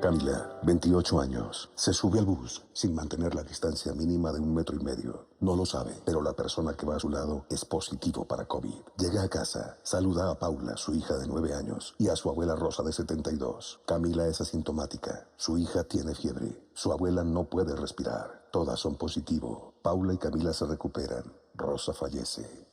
Camila, 28 años, se sube al bus sin mantener la distancia mínima de 1,5 metros. No lo sabe, pero la persona que va a su lado es positivo para COVID. Llega a casa, saluda a Paula, su hija de 9 años, y a su abuela Rosa de 72. Camila es asintomática. Su hija tiene fiebre. Su abuela no puede respirar. Todas son positivo. Paula y Camila se recuperan. Rosa fallece.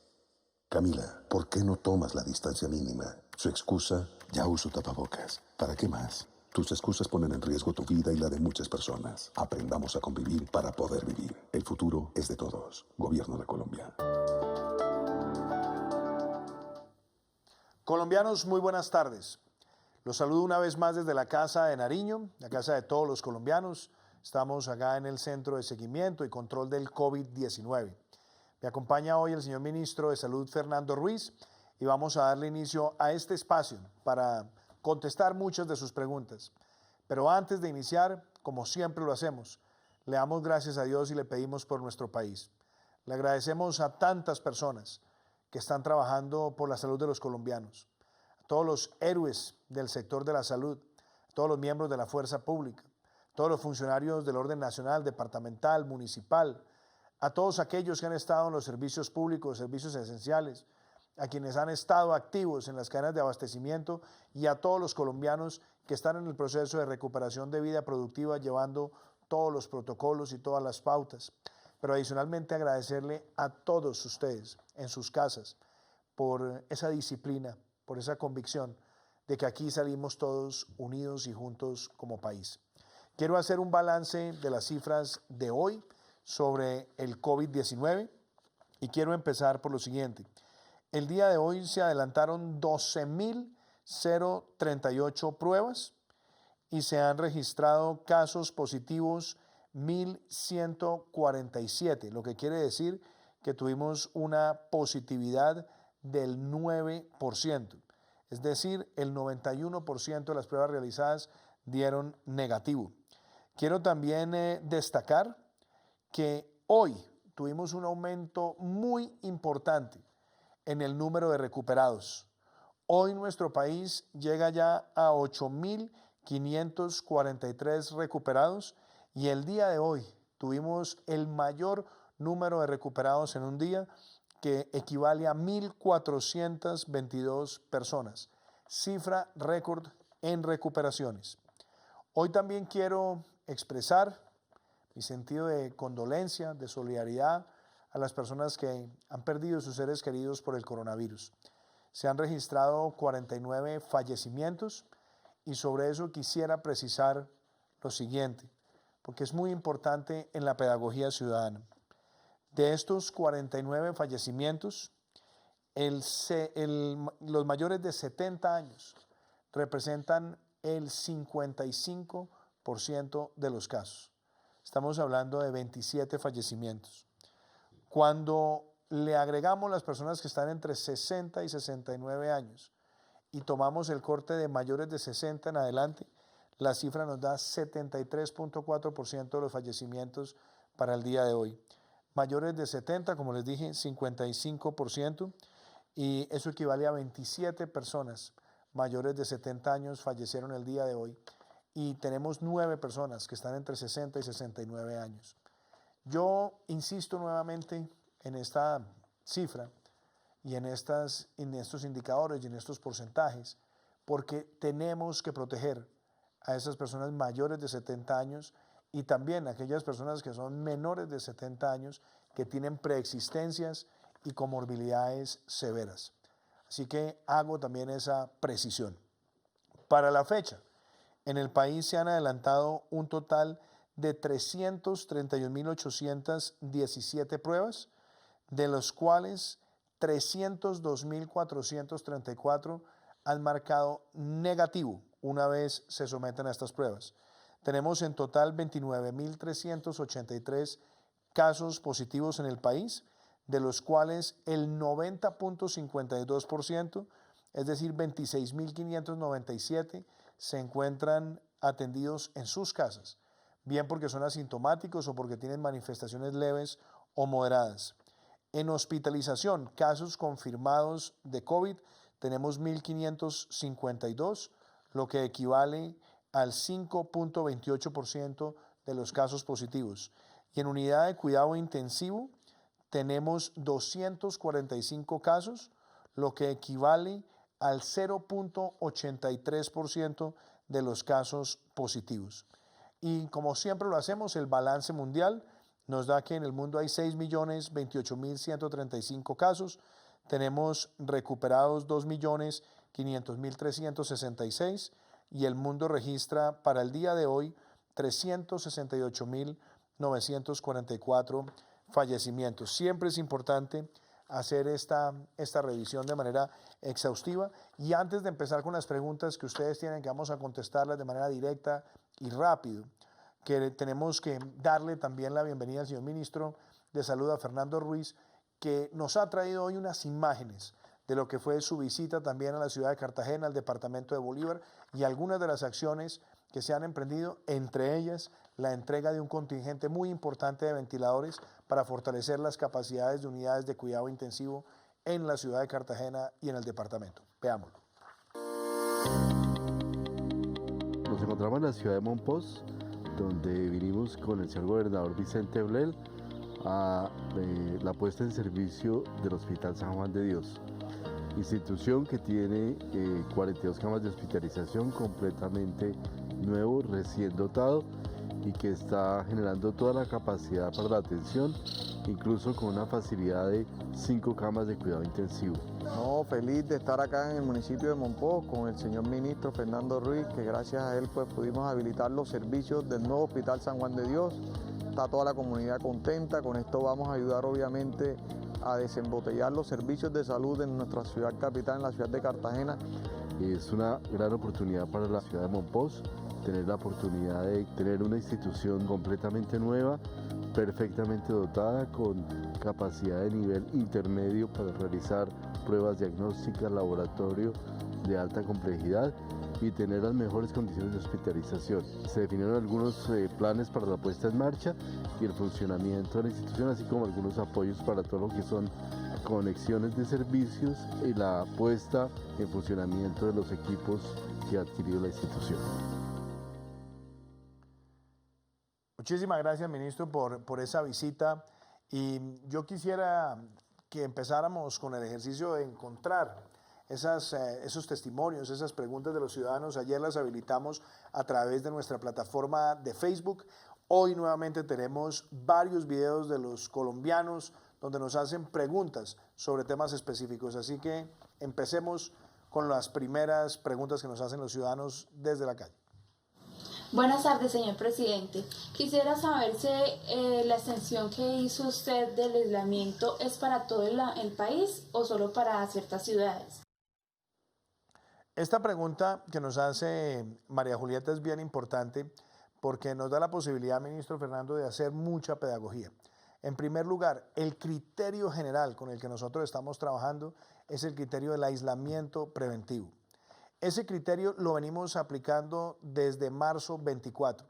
Camila, ¿por qué no tomas la distancia mínima? Su excusa, ya uso tapabocas. ¿Para qué más? Tus excusas ponen en riesgo tu vida y la de muchas personas. Aprendamos a convivir para poder vivir. El futuro es de todos. Gobierno de Colombia. Colombianos, muy buenas tardes. Los saludo una vez más desde la Casa de Nariño, la casa de todos los colombianos. Estamos acá en el Centro de Seguimiento y Control del COVID-19. Me acompaña hoy el señor Ministro de Salud, Fernando Ruiz, y vamos a darle inicio a este espacio para contestar muchas de sus preguntas. Pero antes de iniciar, como siempre lo hacemos, le damos gracias a Dios y le pedimos por nuestro país. Le agradecemos a tantas personas que están trabajando por la salud de los colombianos, a todos los héroes del sector de la salud, a todos los miembros de la fuerza pública, a todos los funcionarios del orden nacional, departamental, municipal, a todos aquellos que han estado en los servicios públicos, servicios esenciales, a quienes han estado activos en las cadenas de abastecimiento y a todos los colombianos que están en el proceso de recuperación de vida productiva llevando todos los protocolos y todas las pautas. Pero adicionalmente agradecerle a todos ustedes en sus casas por esa disciplina, por esa convicción de que aquí salimos todos unidos y juntos como país. Quiero hacer un balance de las cifras de hoy sobre el COVID-19 y quiero empezar por lo siguiente. El día de hoy se adelantaron 12.038 pruebas y se han registrado casos positivos 1.147, lo que quiere decir que tuvimos una positividad del 9%, es decir, el 91% de las pruebas realizadas dieron negativo. Quiero también destacar que hoy tuvimos un aumento muy importante en el número de recuperados. Hoy nuestro país llega ya a 8.543 recuperados y el día de hoy tuvimos el mayor número de recuperados en un día, que equivale a 1.422 personas. Cifra récord en recuperaciones. Hoy también quiero expresar mi sentido de condolencia, de solidaridad a las personas que han perdido sus seres queridos por el coronavirus. Se han registrado 49 fallecimientos y sobre eso quisiera precisar lo siguiente, porque es muy importante en la pedagogía ciudadana. De estos 49 fallecimientos, los mayores de 70 años representan el 55% de los casos. Estamos hablando de 27 fallecimientos. Cuando le agregamos las personas que están entre 60 y 69 años y tomamos el corte de mayores de 60 en adelante, la cifra nos da 73.4% de los fallecimientos para el día de hoy. Mayores de 70, como les dije, 55%, y eso equivale a 27 personas mayores de 70 años fallecieron el día de hoy, y tenemos 9 personas que están entre 60 y 69 años. Yo insisto nuevamente en esta cifra y en estos indicadores y en estos porcentajes, porque tenemos que proteger a esas personas mayores de 70 años y también a aquellas personas que son menores de 70 años que tienen preexistencias y comorbilidades severas. Así que hago también esa precisión. Para la fecha, en el país se han adelantado un total de 331.817 pruebas, de los cuales 302.434 han marcado negativo una vez se someten a estas pruebas. Tenemos en total 29.383 casos positivos en el país, de los cuales el 90.52%, es decir, 26.597, se encuentran atendidos en sus casas, bien porque son asintomáticos o porque tienen manifestaciones leves o moderadas. En hospitalización, casos confirmados de COVID, tenemos 1.552, lo que equivale al 5.28% de los casos positivos. Y en unidad de cuidado intensivo tenemos 245 casos, lo que equivale al 0.83% de los casos positivos. Y como siempre lo hacemos, el balance mundial nos da que en el mundo hay 6.028.135 casos, tenemos recuperados 2.500.366 y el mundo registra para el día de hoy 368.944 fallecimientos. Siempre es importante hacer esta revisión de manera exhaustiva. Y antes de empezar con las preguntas que ustedes tienen, que vamos a contestarlas de manera directa y rápido, que tenemos que darle también la bienvenida al señor ministro de Salud, a Fernando Ruiz, que nos ha traído hoy unas imágenes de lo que fue su visita también a la ciudad de Cartagena, al departamento de Bolívar, y algunas de las acciones que se han emprendido, entre ellas la entrega de un contingente muy importante de ventiladores para fortalecer las capacidades de unidades de cuidado intensivo en la ciudad de Cartagena y en el departamento. Veámoslo. Nos encontramos en la ciudad de Monpós, donde vinimos con el señor gobernador Vicente Blel a la puesta en servicio del Hospital San Juan de Dios, institución que tiene 42 camas de hospitalización completamente nuevo, recién dotado, y que está generando toda la capacidad para la atención, incluso con una facilidad de 5 camas de cuidado intensivo. No, feliz de estar acá en el municipio de Monpós con el señor ministro Fernando Ruiz, que gracias a él pues pudimos habilitar los servicios del nuevo Hospital San Juan de Dios. Está toda la comunidad contenta, con esto vamos a ayudar obviamente a desembotellar los servicios de salud en nuestra ciudad capital, en la ciudad de Cartagena. Es una gran oportunidad para la ciudad de Monpós, tener la oportunidad de tener una institución completamente nueva, perfectamente dotada, con capacidad de nivel intermedio para realizar pruebas diagnósticas, laboratorio de alta complejidad y tener las mejores condiciones de hospitalización. Se definieron algunos planes para la puesta en marcha y el funcionamiento de la institución, así como algunos apoyos para todo lo que son conexiones de servicios y la puesta en funcionamiento de los equipos que ha adquirido la institución. Muchísimas gracias, ministro, por esa visita. Y yo quisiera que empezáramos con el ejercicio de encontrar esos testimonios, esas preguntas de los ciudadanos. Ayer las habilitamos a través de nuestra plataforma de Facebook. Hoy nuevamente tenemos varios videos de los colombianos donde nos hacen preguntas sobre temas específicos. Así que empecemos con las primeras preguntas que nos hacen los ciudadanos desde la calle. Buenas tardes, señor presidente. Quisiera saber si la extensión que hizo usted del aislamiento es para todo el país o solo para ciertas ciudades. Esta pregunta que nos hace María Julieta es bien importante porque nos da la posibilidad, ministro Fernando, de hacer mucha pedagogía. En primer lugar, el criterio general con el que nosotros estamos trabajando es el criterio del aislamiento preventivo. Ese criterio lo venimos aplicando desde marzo 24.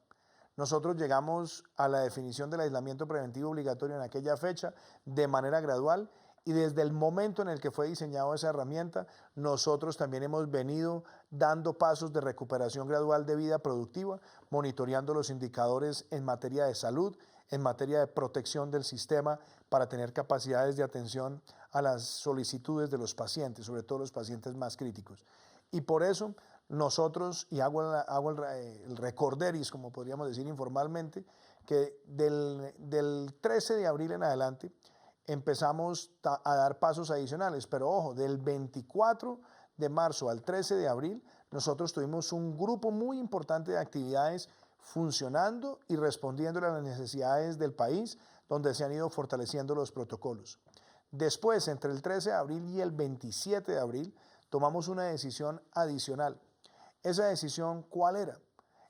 Nosotros llegamos a la definición del aislamiento preventivo obligatorio en aquella fecha de manera gradual, y desde el momento en el que fue diseñada esa herramienta, nosotros también hemos venido dando pasos de recuperación gradual de vida productiva, monitoreando los indicadores en materia de salud, en materia de protección del sistema para tener capacidades de atención a las solicitudes de los pacientes, sobre todo los pacientes más críticos. Y por eso nosotros, y hago el recorderis, como podríamos decir informalmente, que del 13 de abril en adelante empezamos a dar pasos adicionales. Pero ojo, del 24 de marzo al 13 de abril, nosotros tuvimos un grupo muy importante de actividades funcionando y respondiendo a las necesidades del país, donde se han ido fortaleciendo los protocolos. Después, entre el 13 de abril y el 27 de abril, tomamos una decisión adicional. ¿Esa decisión cuál era?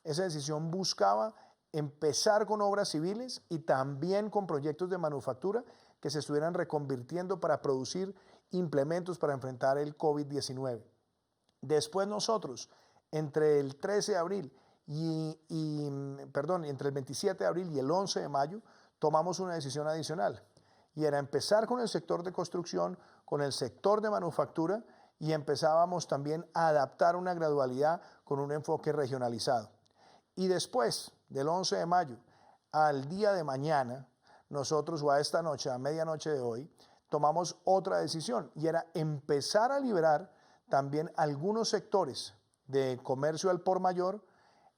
Esa decisión buscaba empezar con obras civiles y también con proyectos de manufactura que se estuvieran reconvirtiendo para producir implementos para enfrentar el COVID-19. Después nosotros, entre el 13 de abril entre el 27 de abril y el 11 de mayo, tomamos una decisión adicional. Y era empezar con el sector de construcción, con el sector de manufactura, y empezábamos también a adaptar una gradualidad con un enfoque regionalizado. Y después del 11 de mayo al día de mañana, nosotros, o a esta noche, a medianoche de hoy, tomamos otra decisión y era empezar a liberar también algunos sectores de comercio al por mayor,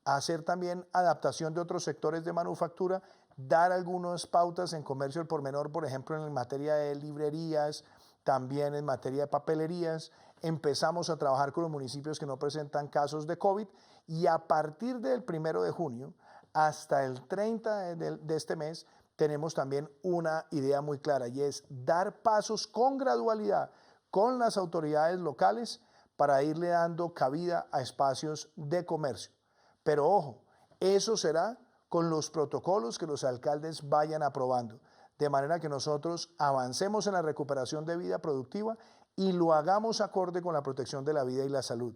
hacer también adaptación de otros sectores de manufactura, dar algunas pautas en comercio al por menor, por ejemplo, en materia de librerías, también en materia de papelerías. Empezamos a trabajar con los municipios que no presentan casos de COVID y a partir del 1 de junio hasta el 30 de este mes tenemos también una idea muy clara y es dar pasos con gradualidad con las autoridades locales para irle dando cabida a espacios de comercio. Pero ojo, eso será con los protocolos que los alcaldes vayan aprobando, de manera que nosotros avancemos en la recuperación de vida productiva y lo hagamos acorde con la protección de la vida y la salud.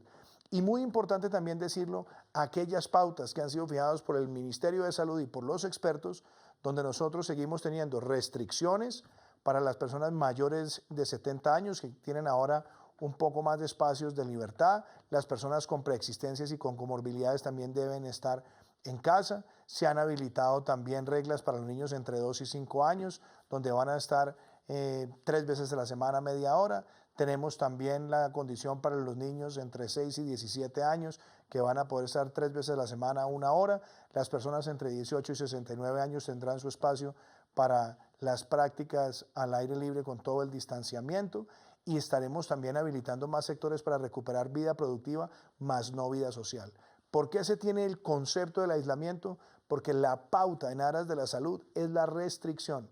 Y muy importante también decirlo, aquellas pautas que han sido fijadas por el Ministerio de Salud y por los expertos, donde nosotros seguimos teniendo restricciones para las personas mayores de 70 años que tienen ahora un poco más de espacios de libertad, las personas con preexistencias y con comorbilidades también deben estar en casa. Se han habilitado también reglas para los niños entre 2 y 5 años, donde van a estar 3 veces a la semana, media hora. Tenemos también la condición para los niños entre 6 y 17 años, que van a poder estar 3 veces a la semana, 1 hora. Las personas entre 18 y 69 años tendrán su espacio para las prácticas al aire libre con todo el distanciamiento. Y estaremos también habilitando más sectores para recuperar vida productiva, más no vida social. ¿Por qué se tiene el concepto del aislamiento? Porque la pauta en aras de la salud es la restricción.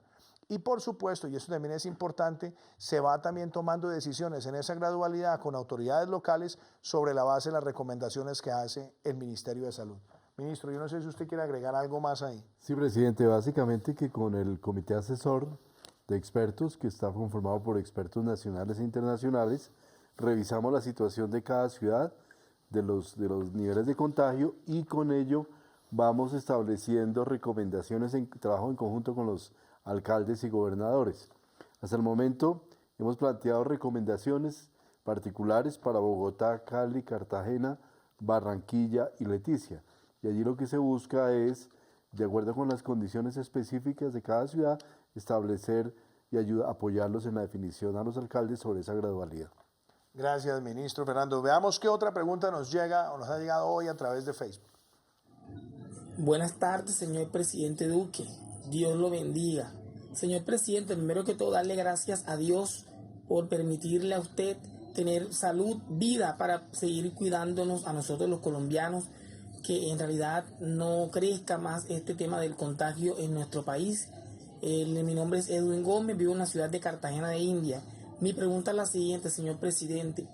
Y por supuesto, y eso también es importante, se va también tomando decisiones en esa gradualidad con autoridades locales sobre la base de las recomendaciones que hace el Ministerio de Salud. Ministro, yo no sé si usted quiere agregar algo más ahí. Sí, presidente, básicamente que con el comité asesor de expertos, que está conformado por expertos nacionales e internacionales, revisamos la situación de cada ciudad, de los niveles de contagio, y con ello vamos estableciendo recomendaciones en trabajo en conjunto con los alcaldes y gobernadores. Hasta el momento hemos planteado recomendaciones particulares para Bogotá, Cali, Cartagena, Barranquilla y Leticia. Y allí lo que se busca es, de acuerdo con las condiciones específicas de cada ciudad, establecer y apoyarlos en la definición a los alcaldes sobre esa gradualidad. Gracias, ministro Fernando. Veamos qué otra pregunta nos llega o nos ha llegado hoy a través de Facebook. Buenas tardes, señor presidente Duque. Dios lo bendiga. Señor presidente, primero que todo, darle gracias a Dios por permitirle a usted tener salud, vida, para seguir cuidándonos a nosotros los colombianos, que en realidad no crezca más este tema del contagio en nuestro país. Mi nombre es Edwin Gómez, vivo en la ciudad de Cartagena de India. Mi pregunta es la siguiente, señor presidente.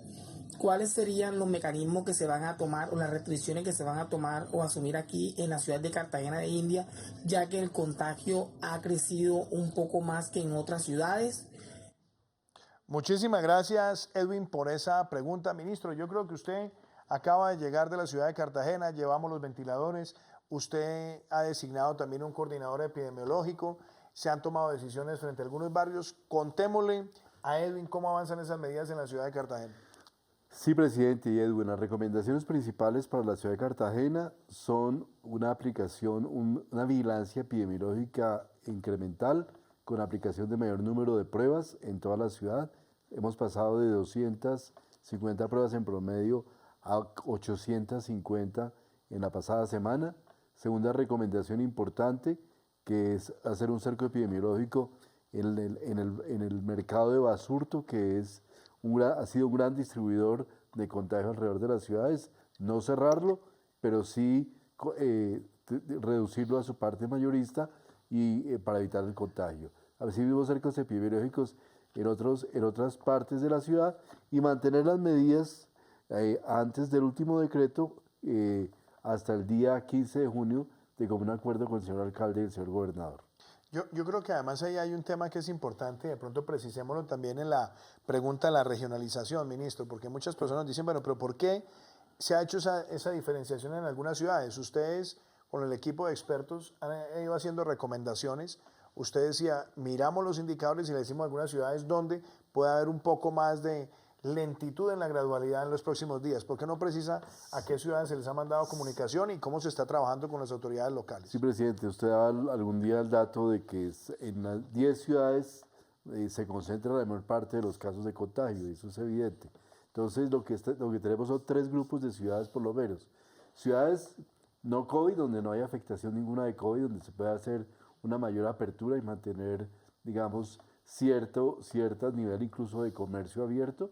¿Cuáles serían los mecanismos que se van a tomar o las restricciones que se van a tomar o asumir aquí en la ciudad de Cartagena de India, ya que el contagio ha crecido un poco más que en otras ciudades? Muchísimas gracias, Edwin, por esa pregunta. Ministro, yo creo que usted acaba de llegar de la ciudad de Cartagena, llevamos los ventiladores, usted ha designado también un coordinador epidemiológico, se han tomado decisiones frente a algunos barrios. Contémosle a Edwin cómo avanzan esas medidas en la ciudad de Cartagena. Sí, presidente y Edwin, las recomendaciones principales para la ciudad de Cartagena son una aplicación, una vigilancia epidemiológica incremental con aplicación de mayor número de pruebas en toda la ciudad. Hemos pasado de 250 pruebas en promedio a 850 en la pasada semana. Segunda recomendación importante, que es hacer un cerco epidemiológico en el mercado de Basurto, que ha sido un gran distribuidor de contagio alrededor de las ciudades. No cerrarlo, pero sí reducirlo a su parte mayorista y para evitar el contagio. Así vimos cercos epidemiológicos en otras partes de la ciudad y mantener las medidas antes del último decreto hasta el día 15 de junio de común acuerdo con el señor alcalde y el señor gobernador. Yo creo que además ahí hay un tema que es importante, de pronto precisémoslo también en la pregunta de la regionalización, ministro, porque muchas personas dicen, bueno, pero ¿por qué se ha hecho esa diferenciación en algunas ciudades? Ustedes, con el equipo de expertos, han ido haciendo recomendaciones. Usted decía, miramos los indicadores y le decimos a algunas ciudades donde puede haber un poco más de lentitud en la gradualidad en los próximos días? ¿Por qué no precisa a qué ciudades se les ha mandado comunicación y cómo se está trabajando con las autoridades locales? Sí, presidente, usted daba algún día el dato de que en las 10 ciudades se concentra la mayor parte de los casos de contagio, y eso es evidente. Entonces, lo que tenemos son 3 grupos de ciudades por lo menos. Ciudades no COVID, donde no hay afectación ninguna de COVID, donde se puede hacer una mayor apertura y mantener, digamos, cierto nivel incluso de comercio abierto.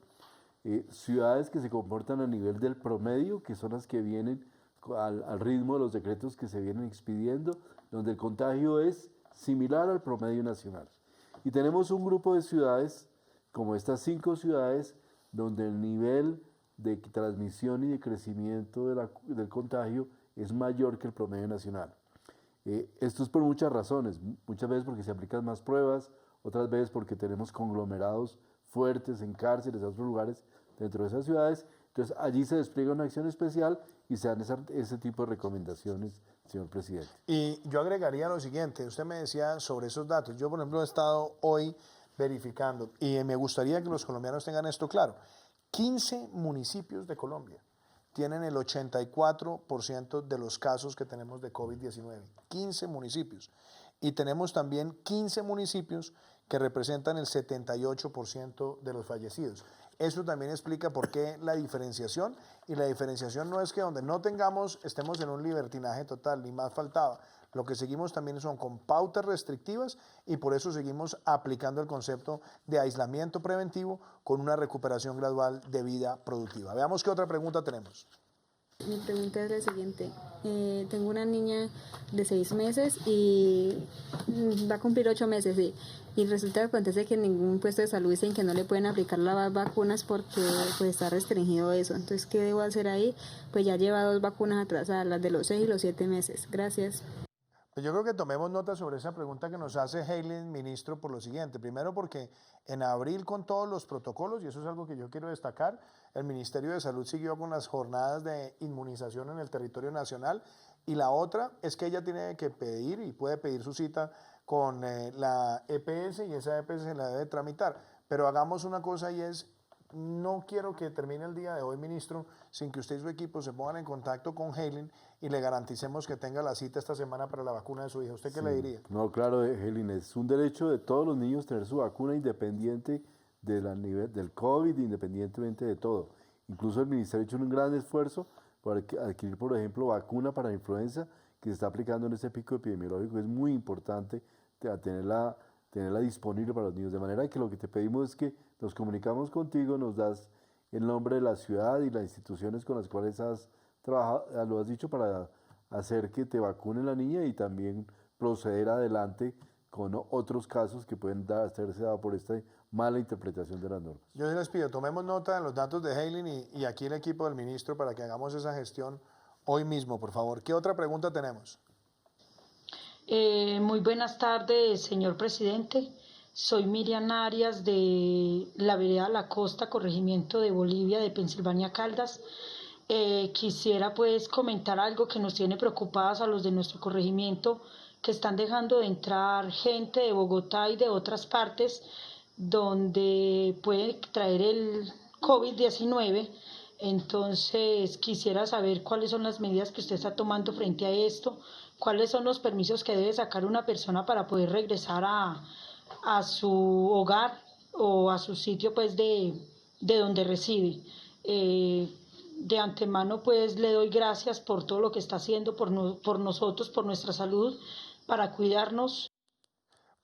Ciudades que se comportan a nivel del promedio, que son las que vienen al ritmo de los decretos que se vienen expidiendo, donde el contagio es similar al promedio nacional. Y tenemos un grupo de ciudades, como estas 5 ciudades, donde el nivel de transmisión y de crecimiento del contagio es mayor que el promedio nacional. Esto es por muchas razones, muchas veces porque se aplican más pruebas, otras veces porque tenemos conglomerados fuertes en cárceles, en otros lugares dentro de esas ciudades. Entonces allí se despliega una acción especial y se dan ese tipo de recomendaciones, señor presidente. Y yo agregaría lo siguiente, usted me decía sobre esos datos. Yo, por ejemplo, he estado hoy verificando y me gustaría que los colombianos tengan esto claro. 15 municipios de Colombia tienen el 84% de los casos que tenemos de COVID-19. 15 municipios. Y tenemos también 15 municipios que representan el 78% de los fallecidos. Eso también explica por qué la diferenciación, y la diferenciación no es que donde no tengamos estemos en un libertinaje total, ni más faltaba. Lo que seguimos también son con pautas restrictivas y por eso seguimos aplicando el concepto de aislamiento preventivo con una recuperación gradual de vida productiva. Veamos qué otra pregunta tenemos. Mi pregunta es la siguiente. Tengo una niña de 6 meses y va a cumplir 8 meses, sí. Y resulta que acontece que en ningún puesto de salud dicen que no le pueden aplicar las vacunas porque pues está restringido eso. Entonces, ¿qué debo hacer ahí? Pues ya lleva 2 vacunas atrasadas, las de los 6 y los 7 meses. Gracias. Pues yo creo que tomemos nota sobre esa pregunta que nos hace Heilin, ministro, por lo siguiente. Primero porque en abril con todos los protocolos, y eso es algo que yo quiero destacar, el Ministerio de Salud siguió con las jornadas de inmunización en el territorio nacional, y la otra es que ella tiene que pedir y puede pedir su cita con la EPS y esa EPS se la debe tramitar. Pero hagamos una cosa y es, no quiero que termine el día de hoy, ministro, sin que usted y su equipo se pongan en contacto con Heilin y le garanticemos que tenga la cita esta semana para la vacuna de su hija. ¿Usted qué le diría? No, claro, Heilin, es un derecho de todos los niños tener su vacuna independiente del COVID, independientemente de todo. Incluso el ministerio ha hecho un gran esfuerzo para adquirir, por ejemplo, vacuna para la influenza que se está aplicando en este pico epidemiológico. Es muy importante tenerla disponible para los niños. De manera que lo que te pedimos es que nos comunicamos contigo, nos das el nombre de la ciudad y las instituciones con las cuales has trabajado, lo has dicho, para hacer que te vacune la niña y también proceder adelante con otros casos que pueden hacerse dado por esta mala interpretación de las normas. Yo les pido, tomemos nota de los datos de Heilin y aquí el equipo del ministro para que hagamos esa gestión hoy mismo, por favor. ¿Qué otra pregunta tenemos? Muy buenas tardes, señor presidente. Soy Miriam Arias de la vereda La Costa, corregimiento de Bolivia, de Pensilvania Caldas. Quisiera pues comentar algo que nos tiene preocupadas a los de nuestro corregimiento, que están dejando de entrar gente de Bogotá y de otras partes donde puede traer el COVID-19. Entonces quisiera saber cuáles son las medidas que usted está tomando frente a esto, cuáles son los permisos que debe sacar una persona para poder regresar a su hogar o a su sitio pues de donde reside. De antemano pues le doy gracias por todo lo que está haciendo por nosotros, por nuestra salud, para cuidarnos.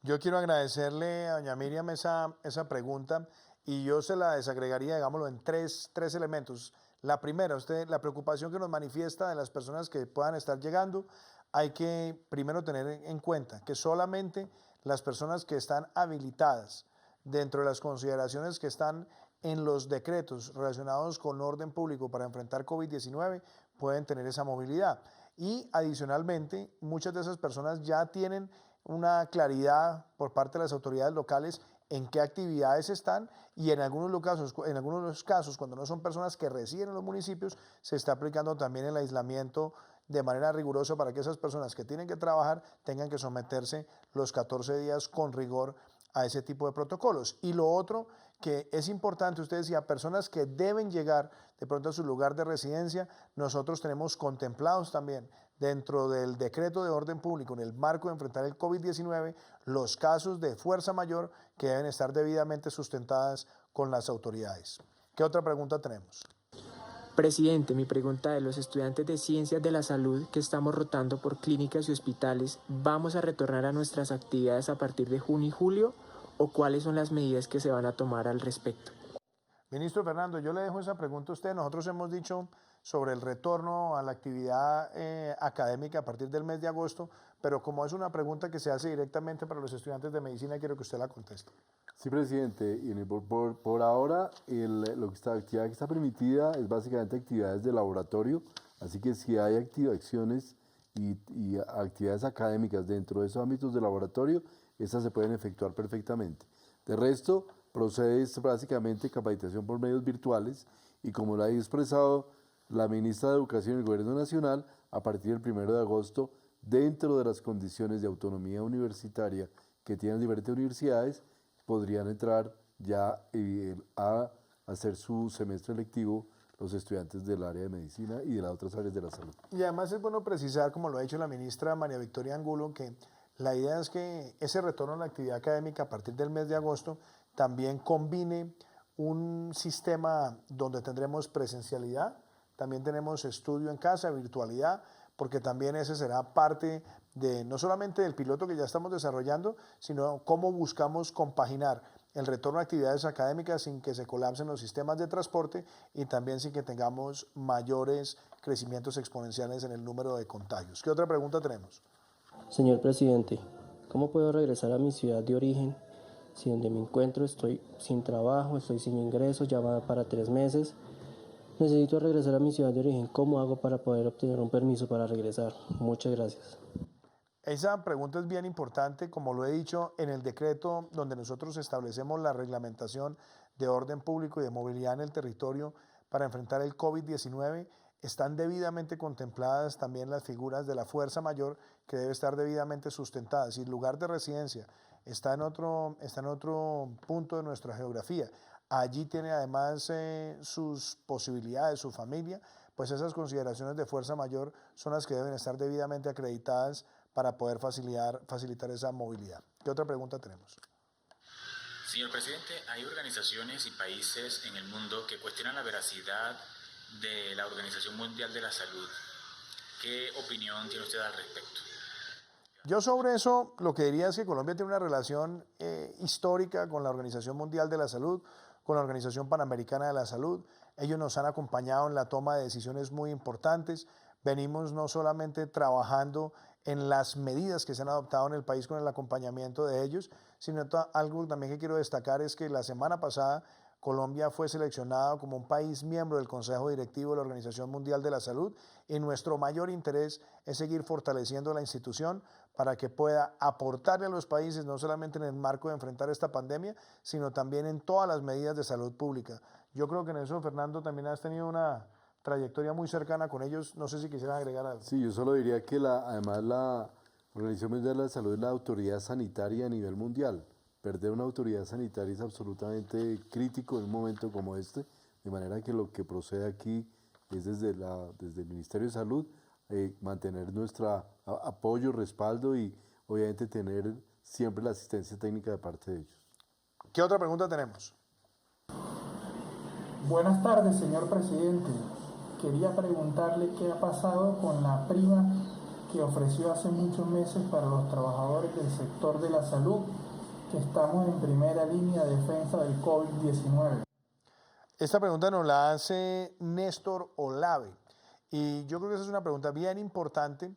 Yo quiero agradecerle a doña Miriam esa pregunta y yo se la desagregaría, digámoslo, en tres elementos. La primera, la preocupación que nos manifiesta de las personas que puedan estar llegando, hay que primero tener en cuenta que solamente las personas que están habilitadas dentro de las consideraciones que están en los decretos relacionados con orden público para enfrentar COVID-19 pueden tener esa movilidad. Y adicionalmente, muchas de esas personas ya tienen una claridad por parte de las autoridades locales en qué actividades están y en algunos de los casos, cuando no son personas que residen en los municipios, se está aplicando también el aislamiento de manera rigurosa para que esas personas que tienen que trabajar tengan que someterse los 14 días con rigor a ese tipo de protocolos. Y lo otro que es importante, usted decía, personas que deben llegar de pronto a su lugar de residencia, nosotros tenemos contemplados también dentro del decreto de orden público, en el marco de enfrentar el COVID-19, los casos de fuerza mayor que deben estar debidamente sustentadas con las autoridades. ¿Qué otra pregunta tenemos? Presidente, mi pregunta es, los estudiantes de Ciencias de la Salud que estamos rotando por clínicas y hospitales, ¿vamos a retornar a nuestras actividades a partir de junio y julio o cuáles son las medidas que se van a tomar al respecto? Ministro Fernando, yo le dejo esa pregunta a usted. Nosotros hemos dicho sobre el retorno a la actividad académica a partir del mes de agosto, pero como es una pregunta que se hace directamente para los estudiantes de medicina, quiero que usted la conteste. Sí, presidente. Por ahora, la actividad que está permitida es básicamente actividades de laboratorio, así que si hay acciones y actividades académicas dentro de esos ámbitos de laboratorio, estas se pueden efectuar perfectamente. De resto, procede básicamente capacitación por medios virtuales y como lo ha expresado la ministra de Educación del Gobierno Nacional, a partir del 1 de agosto, dentro de las condiciones de autonomía universitaria que tienen diferentes universidades, podrían entrar ya a hacer su semestre lectivo los estudiantes del área de medicina y de las otras áreas de la salud. Y además es bueno precisar, como lo ha dicho la ministra María Victoria Angulo, que la idea es que ese retorno a la actividad académica a partir del mes de agosto también combine un sistema donde tendremos presencialidad, también tenemos estudio en casa, virtualidad, porque también ese será parte de no solamente del piloto que ya estamos desarrollando, sino cómo buscamos compaginar el retorno a actividades académicas sin que se colapsen los sistemas de transporte y también sin que tengamos mayores crecimientos exponenciales en el número de contagios. ¿Qué otra pregunta tenemos? Señor presidente, ¿cómo puedo regresar a mi ciudad de origen si donde me encuentro estoy sin trabajo, estoy sin ingresos, ya va para 3 meses? Necesito regresar a mi ciudad de origen. ¿Cómo hago para poder obtener un permiso para regresar? Muchas gracias. Esa pregunta es bien importante, como lo he dicho, en el decreto donde nosotros establecemos la reglamentación de orden público y de movilidad en el territorio para enfrentar el COVID-19, están debidamente contempladas también las figuras de la fuerza mayor que debe estar debidamente sustentada. Si el lugar de residencia está en otro punto de nuestra geografía, allí tiene además sus posibilidades, su familia, pues esas consideraciones de fuerza mayor son las que deben estar debidamente acreditadas para poder facilitar esa movilidad. ¿Qué otra pregunta tenemos? Señor presidente, hay organizaciones y países en el mundo que cuestionan la veracidad de la Organización Mundial de la Salud. ¿Qué opinión tiene usted al respecto? Yo sobre eso lo que diría es que Colombia tiene una relación histórica con la Organización Mundial de la Salud, con la Organización Panamericana de la Salud. Ellos nos han acompañado en la toma de decisiones muy importantes. Venimos no solamente trabajando en las medidas que se han adoptado en el país con el acompañamiento de ellos, sino algo también que quiero destacar es que la semana pasada Colombia fue seleccionado como un país miembro del Consejo Directivo de la Organización Mundial de la Salud y nuestro mayor interés es seguir fortaleciendo la institución para que pueda aportarle a los países no solamente en el marco de enfrentar esta pandemia, sino también en todas las medidas de salud pública. Yo creo que en eso, Fernando, también has tenido una trayectoria muy cercana con ellos. No sé si quisieran agregar algo. Sí, yo solo diría que además la Organización Mundial de la Salud es la autoridad sanitaria a nivel mundial. Perder una autoridad sanitaria es absolutamente crítico en un momento como este, de manera que lo que procede aquí es desde el Ministerio de Salud mantener nuestro apoyo, respaldo y obviamente tener siempre la asistencia técnica de parte de ellos. ¿Qué otra pregunta tenemos? Buenas tardes, señor presidente. Quería preguntarle qué ha pasado con la prima que ofreció hace muchos meses para los trabajadores del sector de la salud, que estamos en primera línea de defensa del COVID-19. Esta pregunta nos la hace Néstor Olave y yo creo que esa es una pregunta bien importante.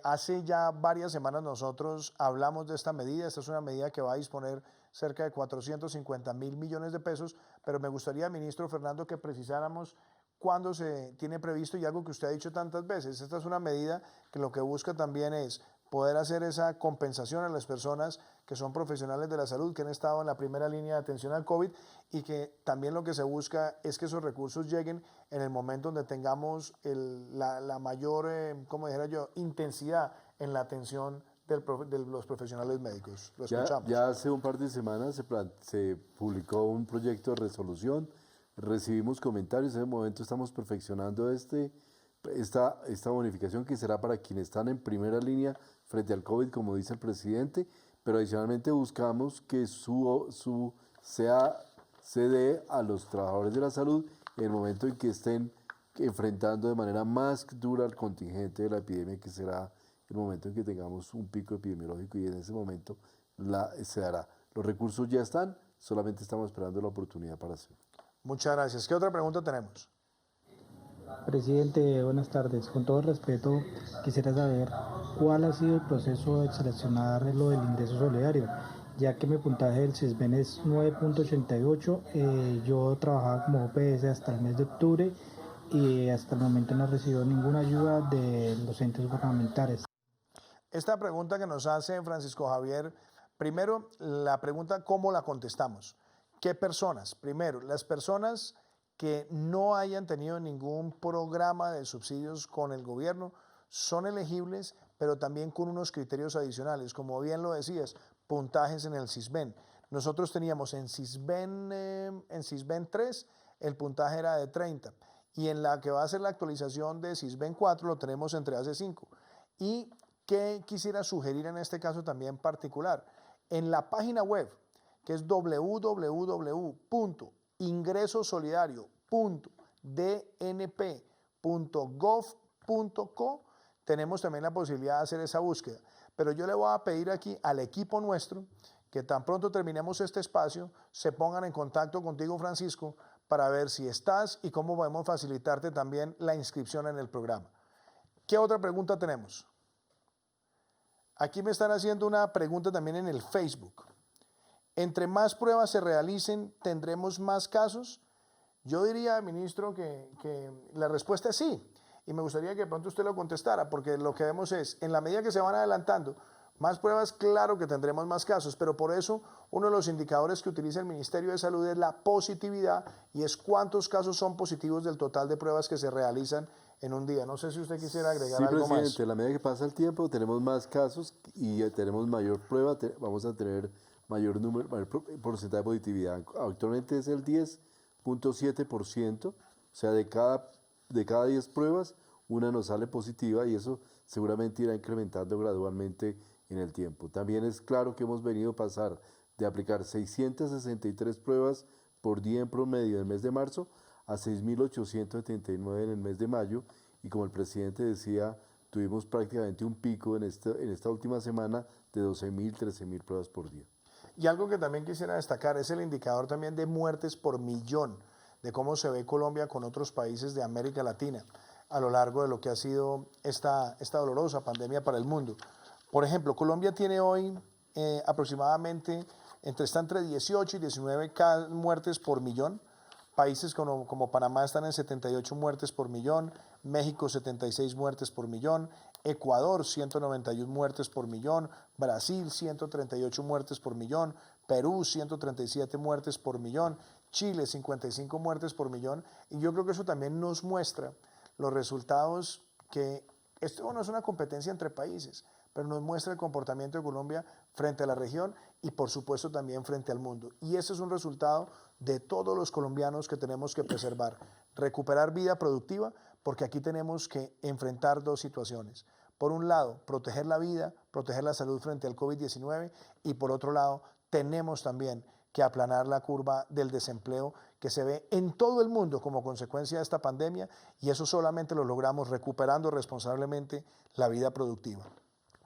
Hace ya varias semanas nosotros hablamos de esta medida. Esta es una medida que va a disponer cerca de 450.000 millones de pesos, pero me gustaría, ministro Fernando, que precisáramos cuándo se tiene previsto y algo que usted ha dicho tantas veces. Esta es una medida que lo que busca también es poder hacer esa compensación a las personas que son profesionales de la salud, que han estado en la primera línea de atención al COVID y que también lo que se busca es que esos recursos lleguen en el momento donde tengamos la mayor, como dijera yo, intensidad en la atención de los profesionales médicos. Lo escuchamos. Ya hace un par de semanas se publicó un proyecto de resolución, recibimos comentarios, en ese momento estamos perfeccionando esta bonificación que será para quienes están en primera línea frente al COVID, como dice el presidente, pero adicionalmente buscamos que se dé a los trabajadores de la salud en el momento en que estén enfrentando de manera más dura el contingente de la epidemia, que será el momento en que tengamos un pico epidemiológico, y en ese momento se dará. Los recursos ya están, solamente estamos esperando la oportunidad para hacerlo. Muchas gracias. ¿Qué otra pregunta tenemos? Presidente, buenas tardes. Con todo respeto, quisiera saber cuál ha sido el proceso de seleccionar lo del ingreso solidario, ya que mi puntaje del CISBEN es 9.88. Yo trabajaba como OPS hasta el mes de octubre y hasta el momento no he recibido ninguna ayuda de los entes gubernamentales. Esta pregunta que nos hace Francisco Javier, primero la pregunta, ¿cómo la contestamos? ¿Qué personas? Primero, las personas que no hayan tenido ningún programa de subsidios con el gobierno son elegibles, pero también con unos criterios adicionales, como bien lo decías, puntajes en el CISBEN. Nosotros teníamos en CISBEN 3, el puntaje era de 30, y en la que va a ser la actualización de CISBEN 4 lo tenemos entre hace 5. ¿Y qué quisiera sugerir en este caso también particular? En la página web, que es www.ingresosolidario.dnp.gov.co, tenemos también la posibilidad de hacer esa búsqueda. Pero yo le voy a pedir aquí al equipo nuestro que tan pronto terminemos este espacio, se pongan en contacto contigo, Francisco, para ver si estás y cómo podemos facilitarte también la inscripción en el programa. ¿Qué otra pregunta tenemos? Aquí me están haciendo una pregunta también en el Facebook. Entre más pruebas se realicen, ¿tendremos más casos? Yo diría, ministro, que la respuesta es sí. Y me gustaría que de pronto usted lo contestara, porque lo que vemos es, en la medida que se van adelantando más pruebas, claro que tendremos más casos, pero por eso uno de los indicadores que utiliza el Ministerio de Salud es la positividad, y es cuántos casos son positivos del total de pruebas que se realizan en un día. No sé si usted quisiera agregar algo más. Sí, presidente, a la medida que pasa el tiempo tenemos más casos y tenemos mayor prueba, vamos a tener mayor porcentaje de positividad. Actualmente es el 10.7%, o sea, de cada 10 pruebas, una nos sale positiva, y eso seguramente irá incrementando gradualmente en el tiempo. También es claro que hemos venido a pasar de aplicar 663 pruebas por día en promedio en el mes de marzo a 6.879 en el mes de mayo, y como el presidente decía, tuvimos prácticamente un pico en esta última semana de 12.000, 13.000 pruebas por día. Y algo que también quisiera destacar es el indicador también de muertes por millón, de cómo se ve Colombia con otros países de América Latina a lo largo de lo que ha sido esta dolorosa pandemia para el mundo. Por ejemplo, Colombia tiene hoy aproximadamente está entre 18 y 19 muertes por millón. Países como Panamá están en 78 muertes por millón, México 76 muertes por millón, Ecuador 191 muertes por millón, Brasil 138 muertes por millón, Perú 137 muertes por millón, Chile 55 muertes por millón, y yo creo que eso también nos muestra los resultados, que esto no es una competencia entre países, pero nos muestra el comportamiento de Colombia frente a la región y por supuesto también frente al mundo. Y ese es un resultado de todos los colombianos que tenemos que preservar, recuperar vida productiva, porque aquí tenemos que enfrentar dos situaciones. Por un lado, proteger la vida, proteger la salud frente al COVID-19, y por otro lado, tenemos también que aplanar la curva del desempleo que se ve en todo el mundo como consecuencia de esta pandemia, y eso solamente lo logramos recuperando responsablemente la vida productiva.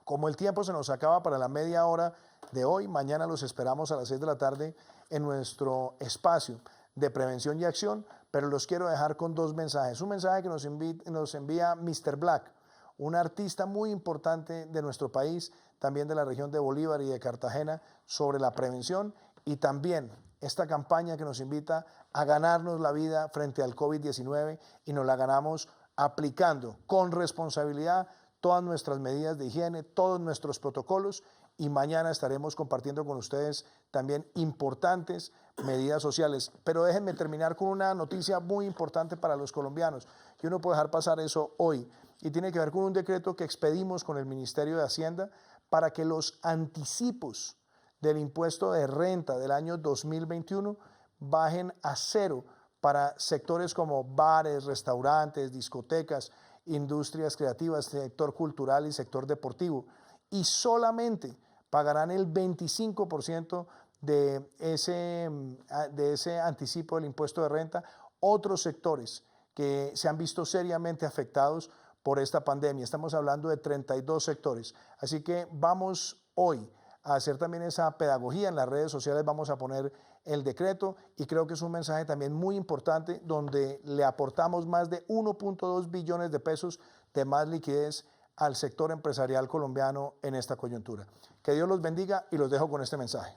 Como el tiempo se nos acaba para la media hora de hoy, mañana los esperamos a las 6 de la tarde en nuestro espacio de prevención y acción, pero los quiero dejar con dos mensajes. Un mensaje que nos envía Mr. Black, un artista muy importante de nuestro país, también de la región de Bolívar y de Cartagena, sobre la prevención, y también esta campaña que nos invita a ganarnos la vida frente al COVID-19, y nos la ganamos aplicando con responsabilidad todas nuestras medidas de higiene, todos nuestros protocolos, y mañana estaremos compartiendo con ustedes también importantes medidas sociales. Pero déjenme terminar con una noticia muy importante para los colombianos. Yo no puedo dejar pasar eso hoy, y tiene que ver con un decreto que expedimos con el Ministerio de Hacienda para que los anticipos del impuesto de renta del año 2021 bajen a cero para sectores como bares, restaurantes, discotecas, industrias creativas, sector cultural y sector deportivo. Y solamente pagarán el 25% de ese anticipo del impuesto de renta otros sectores que se han visto seriamente afectados por esta pandemia. Estamos hablando de 32 sectores. Así que vamos hoy a hacer también esa pedagogía en las redes sociales, vamos a poner el decreto y creo que es un mensaje también muy importante donde le aportamos más de 1.2 billones de pesos de más liquidez al sector empresarial colombiano en esta coyuntura. Que Dios los bendiga y los dejo con este mensaje.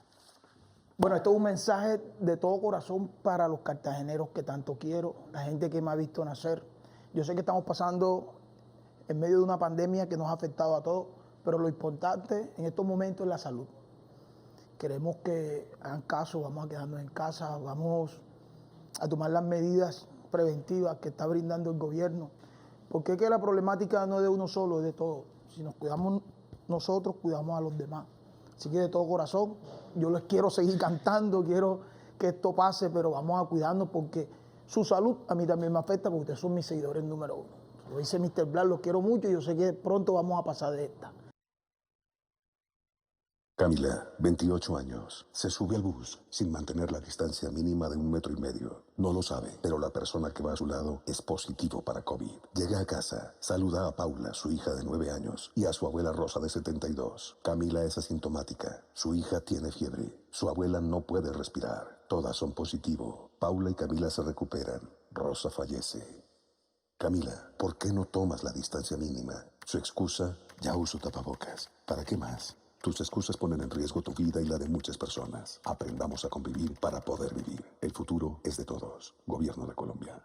Bueno, esto es un mensaje de todo corazón para los cartageneros que tanto quiero, la gente que me ha visto nacer. Yo sé que estamos pasando en medio de una pandemia que nos ha afectado a todos, pero lo importante en estos momentos es la salud. Queremos que hagan caso, vamos a quedarnos en casa, vamos a tomar las medidas preventivas que está brindando el gobierno, porque es que la problemática no es de uno solo, es de todos. Si nos cuidamos nosotros, cuidamos a los demás. Así que de todo corazón, yo les quiero seguir cantando, quiero que esto pase, pero vamos a cuidarnos porque su salud a mí también me afecta porque ustedes son mis seguidores número 1. Lo dice Mr. Black, los quiero mucho y yo sé que pronto vamos a pasar de esta. Camila, 28 años, se sube al bus sin mantener la distancia mínima de 1,5 metros. No lo sabe, pero la persona que va a su lado es positivo para COVID. Llega a casa, saluda a Paula, su hija de 9 años, y a su abuela Rosa de 72. Camila es asintomática, su hija tiene fiebre, su abuela no puede respirar. Todas son positivo. Paula y Camila se recuperan. Rosa fallece. Camila, ¿por qué no tomas la distancia mínima? Su excusa, ya uso tapabocas. ¿Para qué más? Tus excusas ponen en riesgo tu vida y la de muchas personas. Aprendamos a convivir para poder vivir. El futuro es de todos. Gobierno de Colombia.